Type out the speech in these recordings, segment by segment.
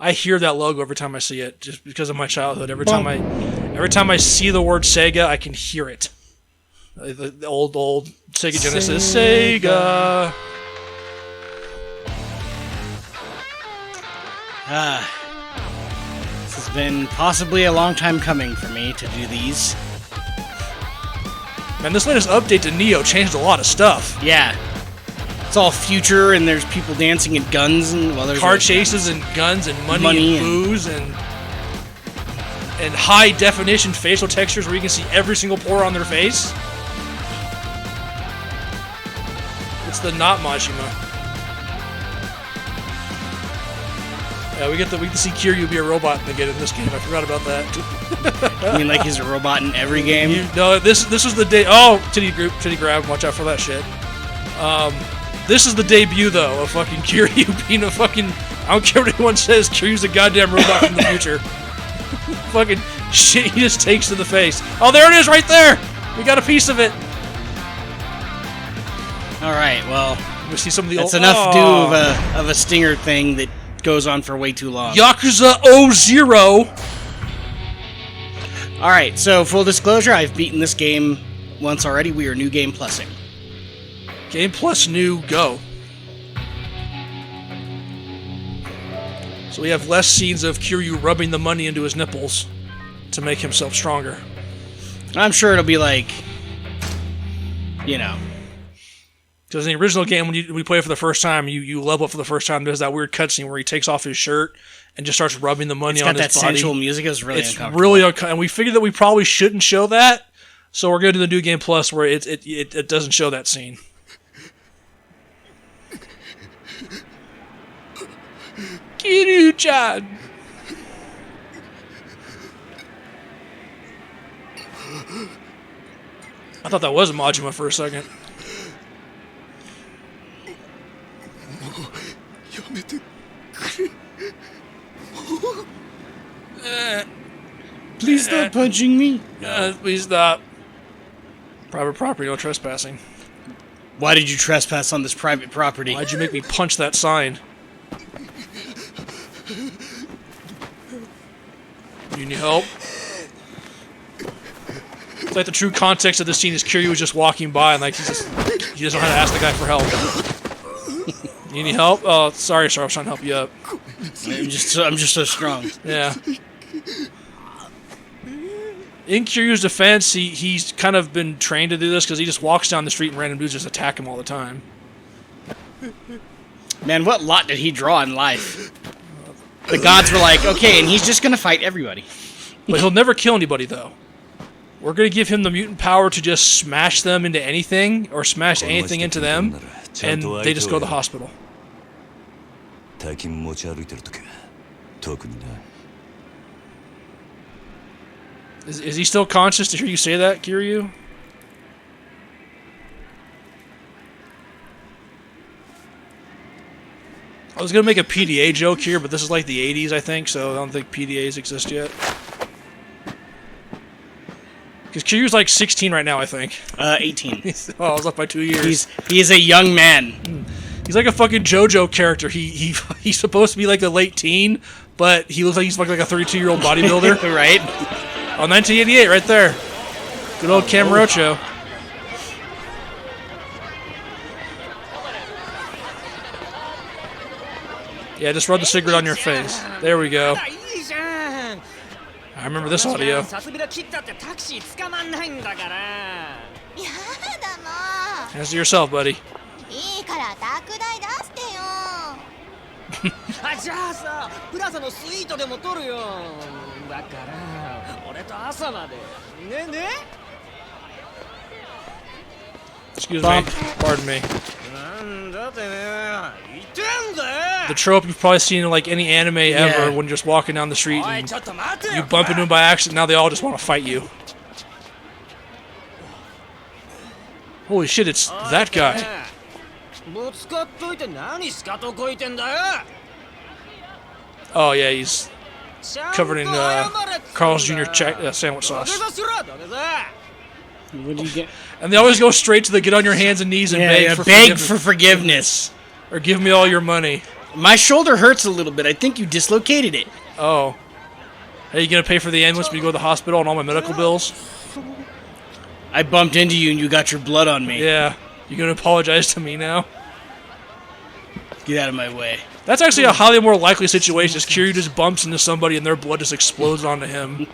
I hear that logo every time I see it, just because of my childhood. Every time I see the word Sega, I can hear it. The old Sega Genesis. Sega. This has been possibly a long time coming for me to do these. Man, this latest update to Neo changed a lot of stuff. Yeah. It's all future, and there's people dancing and guns, and there's car chases and guns and money and booze and high definition facial textures where you can see every single pore on their face. It's the not Majima. Yeah, we get to see Kiryu be a robot again in this game. I forgot about that. You mean like he's a robot in every game? No, this was the day. Oh, titty grab. Watch out for that shit. This is the debut, though, of fucking Kiryu being a fucking... I don't care what anyone says, Kiryu's a goddamn robot from the future. Fucking shit he just takes to the face. Oh, there it is right there! We got a piece of it. Alright, well... We see some of the that's old... enough of a stinger thing that goes on for way too long. Yakuza 0. Alright, so full disclosure, I've beaten this game once already. We are new game plussing. Game plus new, go. So we have less scenes of Kiryu rubbing the money into his nipples to make himself stronger. I'm sure it'll be like, you know. Because in the original game, when we play it for the first time, you level up for the first time, there's that weird cutscene where he takes off his shirt and just starts rubbing the money on his body. It's got that sensual music. It's really uncomfortable. Really uncomfortable. And we figured that we probably shouldn't show that, so we're going to do the New Game Plus where it doesn't show that scene. Kiryu-chan! I thought that was Majima for a second. Please stop punching me. Please stop. Private property, no trespassing. Why did you trespass on this private property? Why'd you make me punch that sign? You need help? It's like the true context of this scene is Kiryu was just walking by and like he doesn't know how to ask the guy for help. You need help? Oh, sorry, sir. I was trying to help you up. I'm just so strong. Yeah. In Kiryu's defense, he's kind of been trained to do this because he just walks down the street and random dudes just attack him all the time. Man, what lot did he draw in life? The gods were like, okay, and he's just gonna fight everybody. But he'll never kill anybody, though. We're gonna give him the mutant power to just smash them into anything, or smash anything into them, and they just go to the hospital. Is he still conscious to hear you say that, Kiryu? I was going to make a PDA joke here, but this is like the 80s, I think, so I don't think PDAs exist yet. Because Kiryu's like 16 right now, I think. 18. Oh, I was up by 2 years. He is a young man. He's like a fucking JoJo character. He's supposed to be like a late teen, but he looks like he's like a 32-year-old bodybuilder. Right? Oh, 1988, right there. Good old Kamurocho. Yeah, just rub the cigarette on your face. There we go. I remember this audio. Hands to yourself, buddy. Excuse me. Pardon me. The trope you've probably seen in like any anime ever when you're just walking down the street and you bump into them by accident, now they all just want to fight you. Holy shit, it's that guy. Oh yeah, he's covered in Carl's Jr. sandwich sauce. What do you get? And they always go straight to the get on your hands and knees and beg for forgiveness. Or give me all your money. My shoulder hurts a little bit. I think you dislocated it. Oh. Hey, you gonna pay for the ambulance when you go to the hospital and all my medical bills? I bumped into you and you got your blood on me. Yeah. You gonna apologize to me now? Get out of my way. That's actually a highly more likely situation. Is Kiryu just bumps into somebody and their blood just explodes onto him.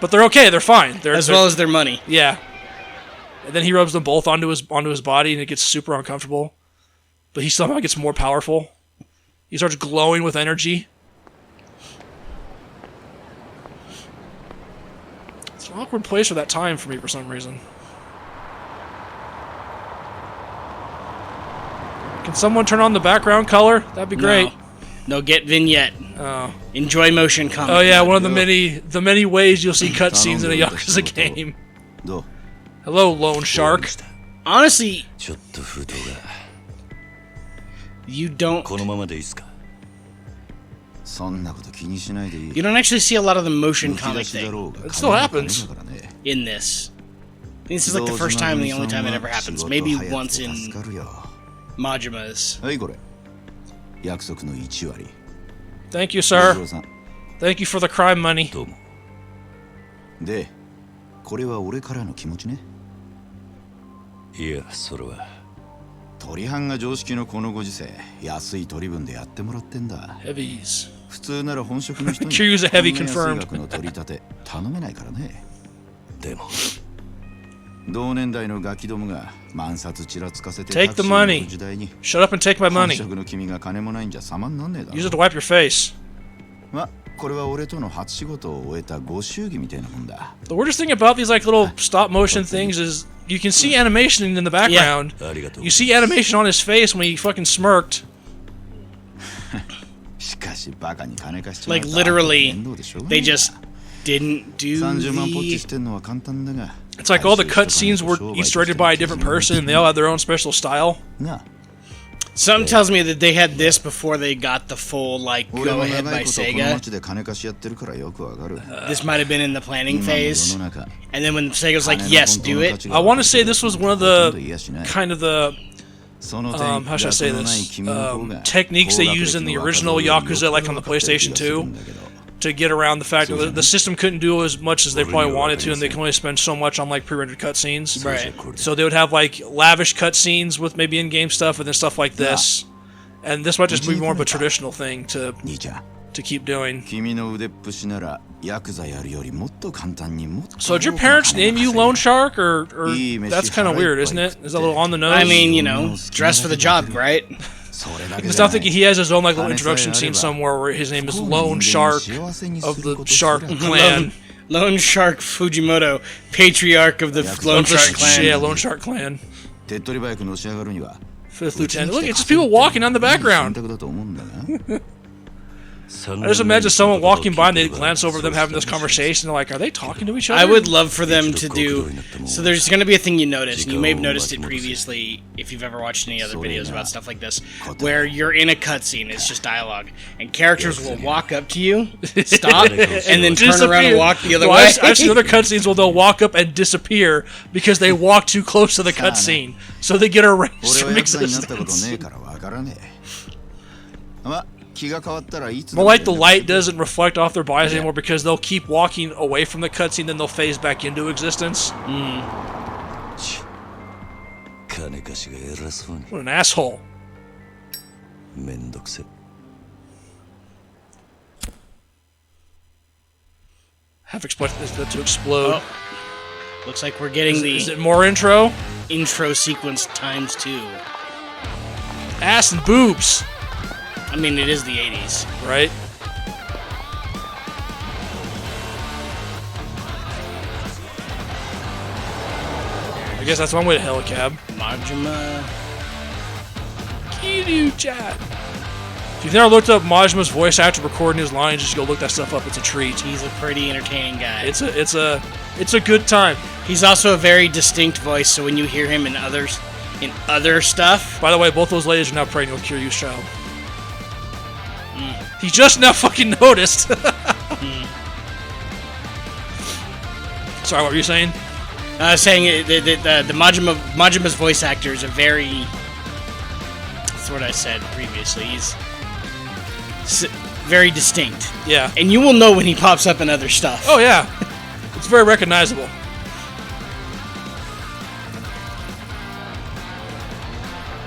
But they're okay. They're fine. As well as their money. Yeah. And then he rubs them both onto his body, and it gets super uncomfortable. But he somehow gets more powerful. He starts glowing with energy. It's an awkward place for that time for me for some reason. Can someone turn on the background color? That'd be great. No, get vignette. Oh. Enjoy motion comic. Oh yeah, one of the many ways you'll see cutscenes in a Yakuza game. Hello, Lone Shark. Honestly, you don't actually see a lot of the motion comic thing It still happens. in this. I think this is like the first time and the only time it ever happens. Maybe once in Majima's. Thank you, sir. Thank you for the crime money. で、これは俺からの気持ちね。いや、それは取り班が常識のこのご時世、安い取り分でやってもらってんだ。 Heavies. 普通なら本職の人に Kiryu's a heavy こんな安い confirmed. 額の取り立て頼めないからね。でも同年代のガキどもが万札ちらつかせて Take the タクシーに乗 money. る時代に Shut up and take my 本 money. 職の君が金もないんじゃ様になんねえだ Use it ろ。 to wipe your face. ま、これは俺との初仕事を終えたご祝儀みたいなもんだ。 The weirdest thing about these like little stop motion things is you can see animation in the background. ありがとう You see animation on his face when he fucking smirked. しかしバカに金貸しちまう Like と literally, 面倒でしょうが they ねえ just didn't do 30万ポッチ the... してんのは簡単だが It's like all the cutscenes were each directed by a different person and they all had their own special style. なあ Something tells me that they had this before they got the full, like, 俺 go も ahead 長 by いことこの Sega. 街で金貸しやってるからよくわかる This might have been in the planning 今の phase. 世の中 And then when Sega was like, 金の yes, 本当 do の it. 価値が I want to say this was one of the ほとんど言やしない kind of the その点 how should I say 楽のない this 君の方が techniques they 高学 used in the 歴の若 original 造より Yakuza, like on the よくわかってる気 PlayStation がする 2, んだけど to get around the fact that the system couldn't do as much as they probably wanted to, and they can only spend so much on like pre-rendered cutscenes. Right. So they would have like lavish cutscenes with maybe in-game stuff, and then stuff like this. And this might just be more of a traditional thing to 兄ちゃん keep doing. 君の腕っぷしならヤクザやるよりもっと簡単にもっと So did your parents name you Lone Shark, or Yeah, that's kind of weird, isn't it? Is that a little on the nose? I mean, you know, dress for the job, right? それだけ Because じゃ I'm ない thinking he has his own like little introduction scene somewhere where his name is Lone Shark of the Shark Clan. Lone Shark Fujimoto, patriarch of the Lone Shark clan. Yeah, Lone Shark Clan. 手っ取り早くのし上がるには Fifth Lieutenant. Look, it's just people walking on the 選 background. 択だと思うんだが I just imagine someone walking by and they glance over them having this conversation. They're like, are they talking to each other? I would love for them to do... So there's going to be a thing you notice, and you may have noticed it previously if you've ever watched any other videos about stuff like this, where you're in a cutscene, it's just dialogue, and characters will walk up to you, stop, and then turn around and walk the other Well, way. I've seen other cutscenes where they'll walk up and disappear because they walk too close to the cutscene. So they get erased 俺は from ヤクザになったことね existence. えからわからねえまあ気が変わったらいつで More も like the light doesn't reflect off their bodies anymore because they'll keep walking away from the cutscene, then they'll phase back into existence. 金貸しが偉そうに What an asshole. めんどくせ Half expected this to explode. Oh. Looks like we're getting Is the it more intro? intro sequence times 2. Ass and boobs, I mean, it is the 80s. right? I guess that's one way to helicab. Majima... Kiryu-chan. If you've never looked up Majima's voice actor recording his lines, just go look that stuff up. It's a treat. He's a pretty entertaining guy. It's a good time. He's also a very distinct voice, so when you hear him in other stuff, By the way, both those ladies are now pregnant with Kiryu's child. He just now fucking noticed. Sorry, what were you saying? I was saying that the Majima's voice actor is a very... That's what I said previously. very distinct. Yeah. And you will know when he pops up in other stuff. Oh, yeah. It's very recognizable.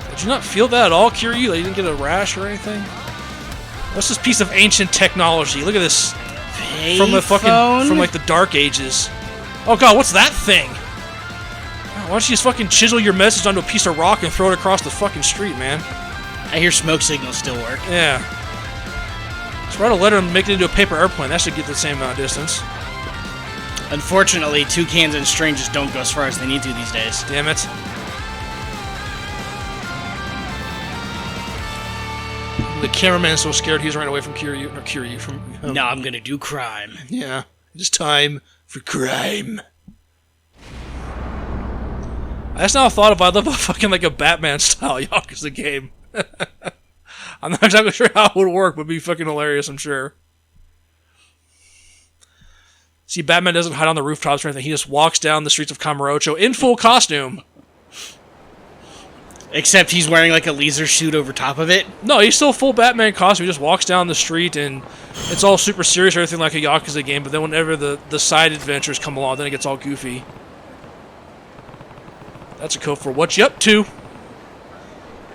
Did you not feel that at all, Kiryu? Like you didn't get a rash or anything? What's this piece of ancient technology? Look at this. From the fucking... From, like, the Dark Ages. Oh, God, what's that thing? Why don't you just fucking chisel your message onto a piece of rock and throw it across the fucking street, man? I hear smoke signals still work. Yeah. Just write a letter and make it into a paper airplane. That should get the same amount of distance. Unfortunately, toucans and strangers don't go as far as they need to these days. Damn it. The cameraman's so scared he's running away from Kiryu. Or Kiryu, from... Now I'm gonna do crime. Yeah. It's time for crime. I just now thought of, I'd love a fucking like a Batman-style Yakuza game. I'm not exactly sure how it would work, but it'd be fucking hilarious, I'm sure. See, Batman doesn't hide on the rooftops or anything. He just walks down the streets of Kamurocho in full costume. Except he's wearing like a laser suit over top of it. No, he's still full Batman costume. He just walks down the street and it's all super serious, everything like a Yakuza game, but then whenever the side adventures come along, then it gets all goofy. That's a code for what you up to.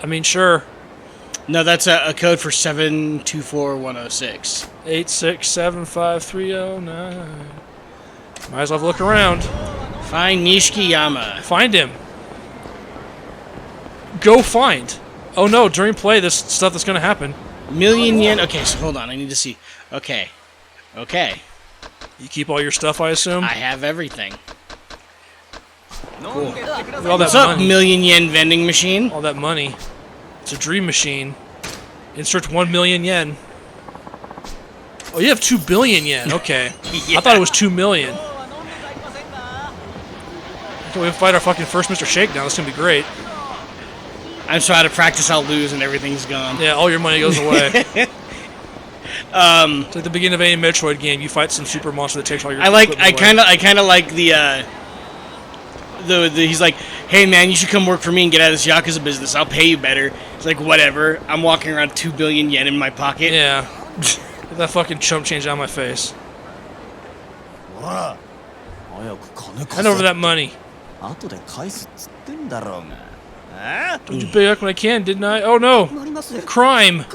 I mean, sure. No, that's a code for 724106. 8675309. Might as well look around. Find Nishikiyama. Find him. Go find. Oh no, during play, this stuff that's gonna happen. Million yen. Okay, so hold on. I need to see. Okay. Okay. You keep all your stuff, I assume? I have everything. Cool. Look at all that What's up, money. million yen vending machine? All that money. It's a dream machine. Insert 1 million yen. Oh, you have 2 billion yen. Okay. Yeah. I thought it was 2 million. Okay, we fight our fucking first Mr. Shakedown. That's gonna be great. I'm so out of practice, I'll lose and everything's gone. Yeah, all your money goes away. It's like the beginning of any Metroid game. You fight some super monster that takes all your. I kind of like the he's like, hey man, you should come work for me and get out of this Yakuza business. I'll pay you better. It's like, whatever. I'm walking around 2 billion yen in my pocket. Yeah. Get that fucking chump change out of my face. Hand over that money. Told you pay back when I can, didn't I? Oh no! Crime!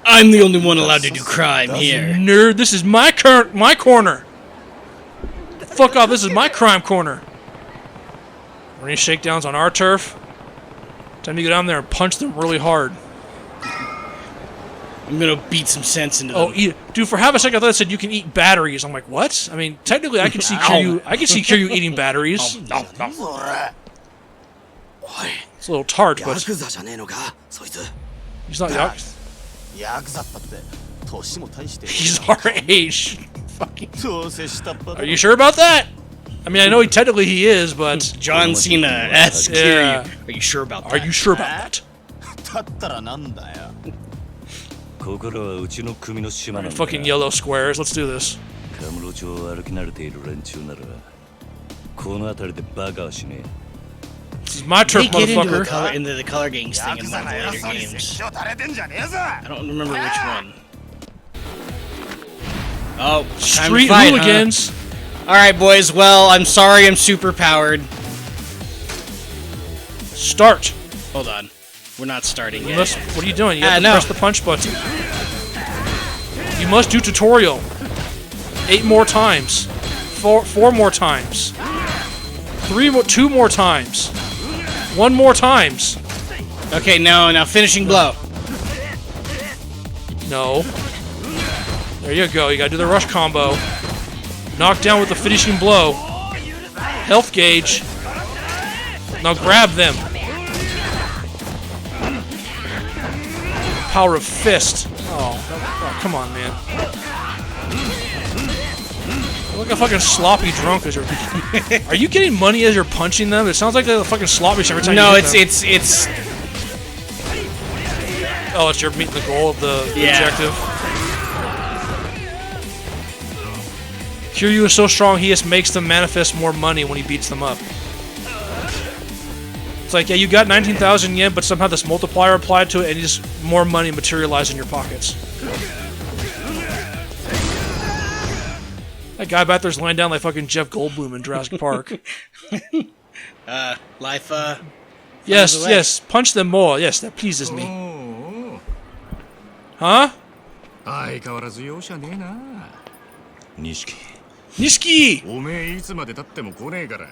I'm the only one allowed to do crime here. Nerd, this is my corner! Fuck off, this is my crime corner! Any shakedowns on our turf? Time to go down there and punch them really hard. I'm gonna beat some sense into them. Oh, dude! For half a second, I thought it said you can eat batteries. I'm like, what? I mean, technically, I can see Kiryu. I can see Kiryu eating batteries. It's a little tart, but he's not Yakuza. He's our age. Fucking. Are you sure about that? I mean, I know technically he is, but John Cena asks Yeah. Kiryu, are you sure about that? Are you sure about that? Fucking yellow squares. Let's do this. This is my turf, They get motherfucker. into the color gangs thing in one of the later games. I don't remember which one. Oh, time to Street fight, hooligans. Huh? Alright, boys. Well, I'm sorry I'm super powered. Start. Hold on. We're not starting You yet. must, what are you doing? You have to no. press the punch button. You must do tutorial. 8 more times. 4 more times. 2 more times. 1 more times. Okay, now finishing blow. No. There you go. You gotta do the rush combo. Knock down with the finishing blow. Health gauge. Now grab them. Power of fist. Oh, come on, man. You look like a fucking sloppy drunk as you're. Are you getting money as you're punching them? It sounds like they're fucking sloppy every time. No, you hit it's them. it's Oh, it's you're meeting the goal of the Yeah. objective. Kiryu is so strong, he just makes them manifest more money when he beats them up. It's like, yeah, you got 19,000 yen, but somehow this multiplier applied to it, and just more money materialized in your pockets. That guy back there's laying down like fucking Jeff Goldblum in Jurassic Park. Life, Yes, away. yes, punch them more. Yes, that pleases me. Huh? 相変わらず容赦ねえな。錦 Nishiki! おめえいつまで経っても来ねえから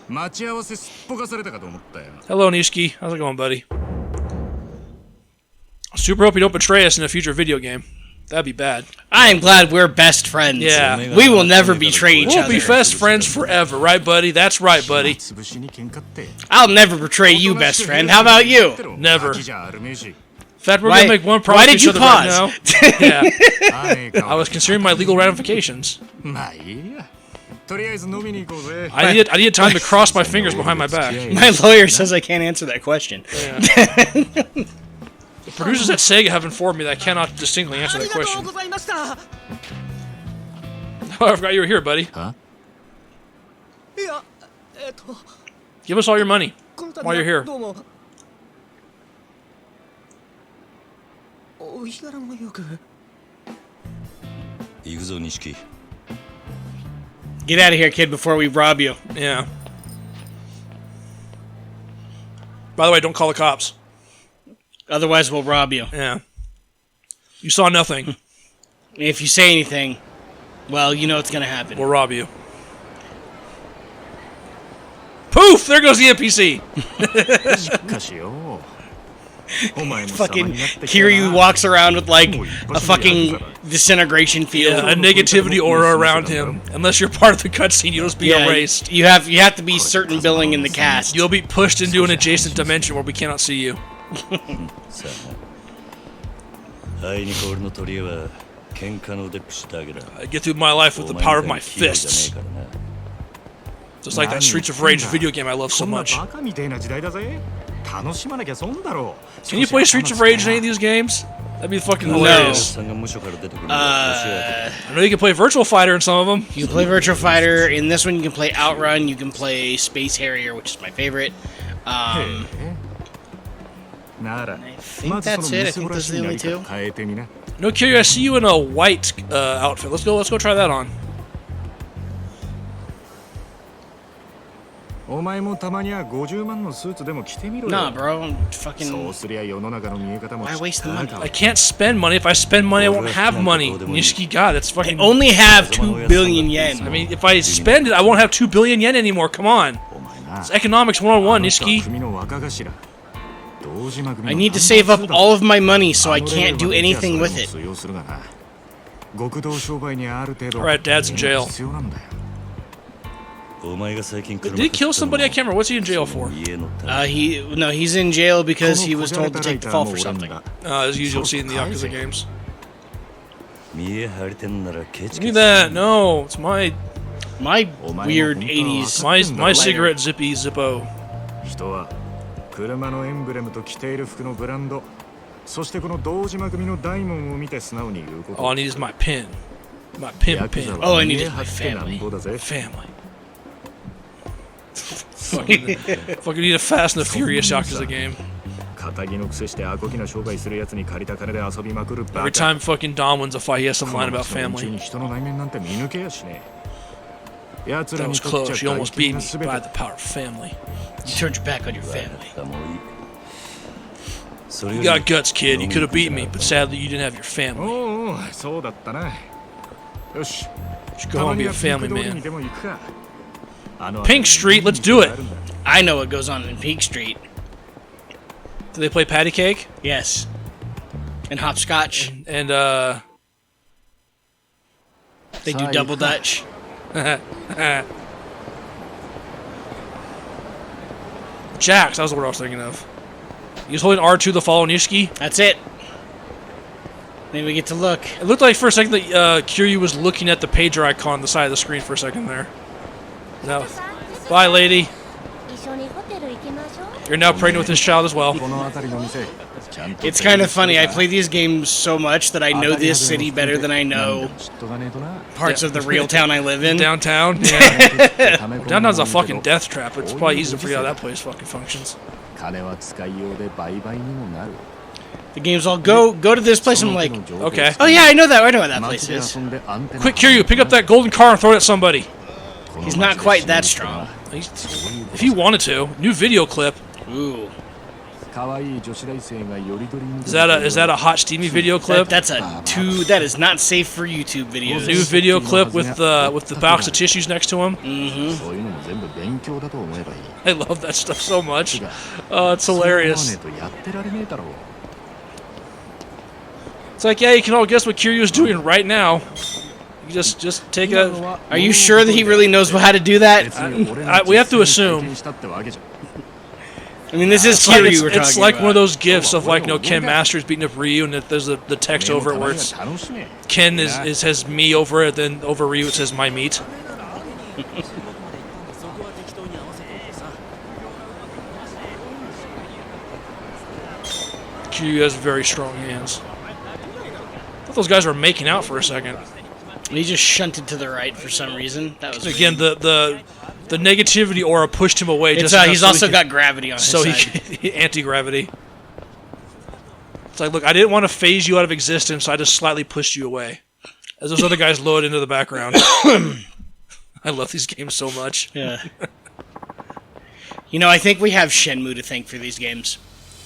待ち合わせすっぽかされたかと思ったよ。 Hello, Nishiki. How's it going, buddy? Super hope you don't betray us in a future video game. That'd be bad. I am glad we're best friends. Yeah. We will never betray each We'll other. be best friends forever, right, buddy? That's right, buddy. 潰しに喧嘩って。 I'll never betray you, best friend. How about you? Never. ガキじゃあるめえし。 In fact, we're Why- gonna make one why promise to did each you other right now. pause? Yeah. 相変 I わら was ず considering my legal ramifications. まあいいや。とりあえず飲みに行こうぜ。 I needed time to cross my fingers behind my back. My lawyer says I can't answer that question. The producers at Sega have informed me that I cannot distinctly answer that question. Oh, I forgot you were here, buddy. Huh? Give us all your money while you're here. 行くぞ錦 Get out of here, kid, before we rob you. Yeah. By the way, don't call the cops. Otherwise, we'll rob you. Yeah. You saw nothing. If you say anything, well, you know what's gonna happen. We'll rob you. Poof! There goes the NPC. しかしよ。お前も様 Fucking になってきたな。 Kiryu walks around with like a fucking disintegration field. Yeah, a negativity aura around him. Unless you're part of the cutscene, you'll just be Yeah, erased. you have to be certain billing in the cast. You'll be pushed into an adjacent dimension where we cannot see you. さあなあいにく俺の取り柄は喧嘩の腕っぷしだけだ I get through my life with the power of my お前みたいに器用じゃね fists. えからな Just like that Streets of Rage video game I love so こんな much. バカみたいな時代だぜ。楽しまなきゃ損だろう。 Can you play Streets of Rage in any of these games? That'd be fucking お hilarious. さんが無所から出てくるのは年明け I know you can play Virtual Fighter in some of them. You can play Virtual Fighter. In this one, you can play Outrun. You can play Space Harrier, which is my favorite. なら I think that's it. I think those are the only two. 変えてみな。 No, Kiryu, I see you in a white outfit. Let's go try that on. お前もたまには50万のスーツでも着てみろよ。 Nah, bro. I'm そう fucking. すりゃ世の中の見え方も Why waste the 違う money? か I can't spend money. If I spend money, I won't have money. Nishiki, God, that's I fucking... only have 2 billion yen. I mean, if I spend it, I won't have 2 billion yen anymore. Come on. お前な It's economics 101, Nishiki. 組の若頭堂島組 I の need to save up all of my money so I can't do anything with it. 通用するがな極道商売にある程度 Alright, Dad's in jail. 必要なんだよ。お前が最近 Did he kill somebody? I can't remember. What's he in jail for? He's in jail because he was told to take the fall for something. As usual, you'll see in the Yakuza games. 見え張りてんならケチ Give me ケチ that. No, it's my My weird 80s. my cigarette zippy zippo. 人は車のエンブレムと着ている服のブランドそしてこの堂島組の大門を見て素直に言うこと All I need is my pen. My pin. Oh, I need is my てなん family. ぼだぜ Family. fucking need a Fast and the Furious Yakuza game. 仇の癖してアコギな商売するやつに借りた金で遊びまくるバ Every カ time fucking Dom wins a fight, he has some line about この連中 family. に人の内面なんて見抜けやしねえ奴ら That に was とっ close. ち You ゃ almost 外見 beat が me 全 by て the power of family. You turned your back on your family. だもういいそれ You より got guts, kid. You could have beat me, but sadly you didn't have your family. おうおうそうだったなよし You should go home and be a family たまにはピンク通り man. にでも行くかあの Pink Street, let's do it. I know what goes on in Peak Street. Do they play patty cake? Yes. And hopscotch. And They do double dutch. Jax, that was the word I was thinking of. He's holding R2 to follow Nishiki. That's it. Then we get to look. It looked like for a second that Kiryu was looking at the pager icon on the side of the screen for a second there. No. Bye, lady. You're now pregnant with this child as well. この辺りの店ちゃんと It's kind of funny. I play these games so much that I know this city better than I know 知っとかねえとな parts of the real town I live in. Downtown? Yeah. Downtown's a fucking death trap. It's probably easy to forget how that place fucking functions. 金は使いようで売買にもなる The game's all go to this place. I'm like, Okay. oh yeah, I know that. I know what that place 街で is. 遊んでアンテナ Quick, Kiryu, pick up that golden car and throw it at somebody. He's not quite that strong. If he wanted to. New video clip. Ooh, 可愛い女子大生がよりどりに Is that a hot steamy video clip? that's a two. That is not safe for YouTube videos. New video clip with the box of tissues next to him. そういうのも全部勉強だと思えばいい I love that stuff so much. Oh, it's hilarious. そう思わねえとやってられねえだろう It's like, yeah, you can all guess what Kiryu's doing right now. You just take a. Are you sure that he really knows how to do that? We have to assume. I mean, this is It's like, Kiryu we're talking it's like about. one of those gifs of like, Ken Masters beating up Ryu, and there's the text over it where it's Ken has me over it, then over Ryu it says my meat. Kiryu has very strong hands. I thought those guys were making out for a second. He just shunted to the right for some reason. That was Again, weird. the negativity aura pushed him away. It's, Just enough he's so also he got gravity on his so side. he anti-gravity. It's like, look, I didn't want to phase you out of existence, so I just slightly pushed you away. As those other guys load into the background. I love these games so much. Yeah. You know, I think we have Shenmue to thank for these games.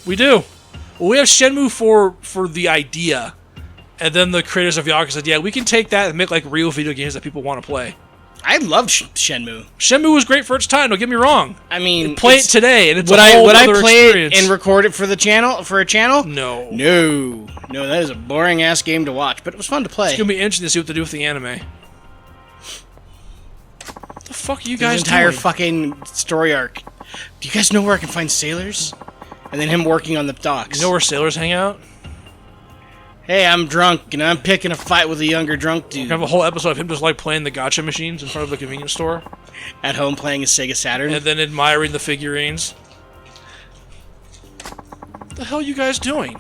We do. Well, we have Shenmue for the idea, and then the creators of Yakuza said, yeah, we can take that and make like real video games that people want to play. I loved Shenmue. Shenmue was great for its time, don't get me wrong. I mean, Play it today, and it's would a whole I other play experience. it and record it for the channel for a channel? No. No, that is a boring ass game to watch, but it was fun to play. It's gonna be interesting to see what they do with the anime. What the fuck are you His guys entire doing? fucking story arc. Do you guys know where I can find sailors? And then him working on the docks. You know where sailors hang out? Hey, I'm drunk and I'm picking a fight with a younger drunk We dude have a whole episode of him just like playing the gacha machines in front of the convenience store, at home playing a Sega Saturn. and then admiring the figurines. What the hell are you guys doing?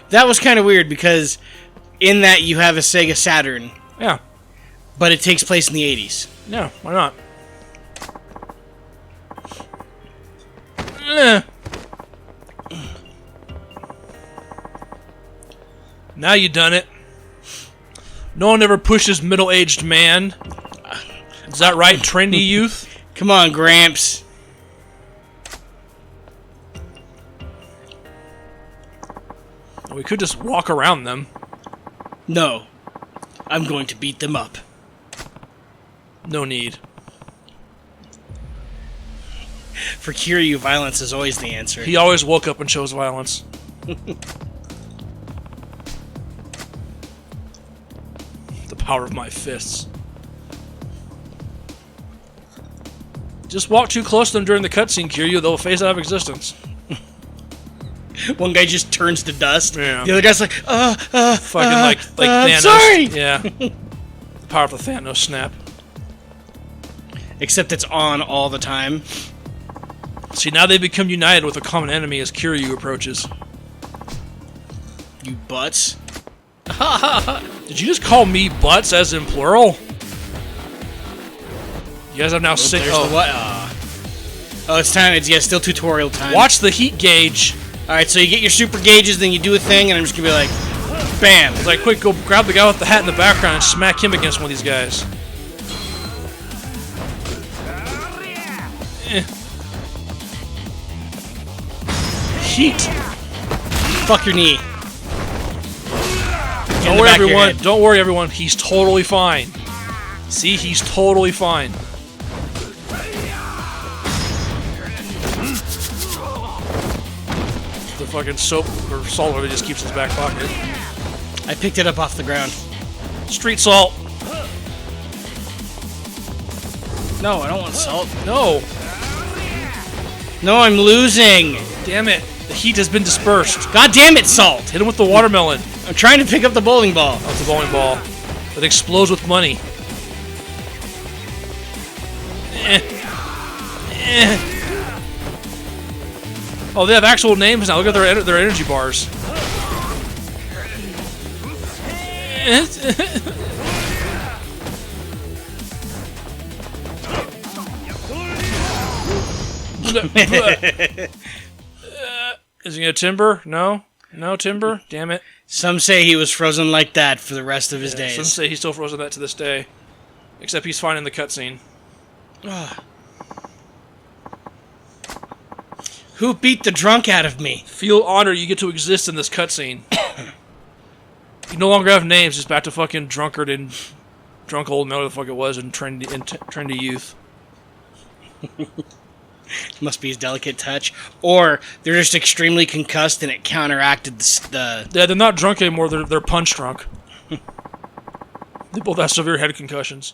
That was kind of weird because in that you have a Sega Saturn, Yeah. but it takes place in the 80s. Yeah, why not? Eh. Now you done it. No one ever pushes middle-aged man. Is that right, trendy youth? Come on, Gramps. We could just walk around them. No. I'm going to beat them up. No need. For Kiryu, violence is always the answer. He always woke up and chose violence. The power of my fists. Just walk too close to them during the cutscene, Kiryu. They'll phase out of existence. One guy just turns to dust. Yeah. The other guy's like, Fucking like Thanos. sorry! Yeah. The power of the Thanos snap. Except it's on all the time. See, now they become united with a common enemy as Kiryu approaches. You butts. Did you just call me butts as in plural? You guys have now six. There's the what? Oh, it's time. It's still tutorial time. Watch the heat gauge. Alright, so you get your super gauges, then you do a thing, and I'm just gonna be like, bam! It's like, quick, go grab the guy with the hat in the background and smack him against one of these guys. Heat. Fuck your knee. Don't worry, everyone. Don't worry, everyone. He's totally fine. See, he's totally fine. The fucking soap or salt really just keeps in his back pocket. I picked it up off the ground. Street salt. No, I don't want salt. No. No, I'm losing. Damn it. The heat has been dispersed. God damn it, salt! Hit him with the watermelon. I'm trying to pick up the bowling ball. That's a bowling ball that explodes with money. Oh, they have actual names now. Look at their energy bars. Is he gonna timber? No, no timber. Damn it. Some say he was frozen like that for the rest of his days. Some say he's still frozen that to this day, except he's fine in the cutscene. Who beat the drunk out of me? Feel honored you get to exist in this cutscene. You no longer have names, just back to fucking drunkard and drunk old man, whatever the fuck it was, and trendy youth. Must be his delicate touch. Or they're just extremely concussed and it counteracted the... Yeah, they're not drunk anymore, they're punch drunk. They both have severe head concussions.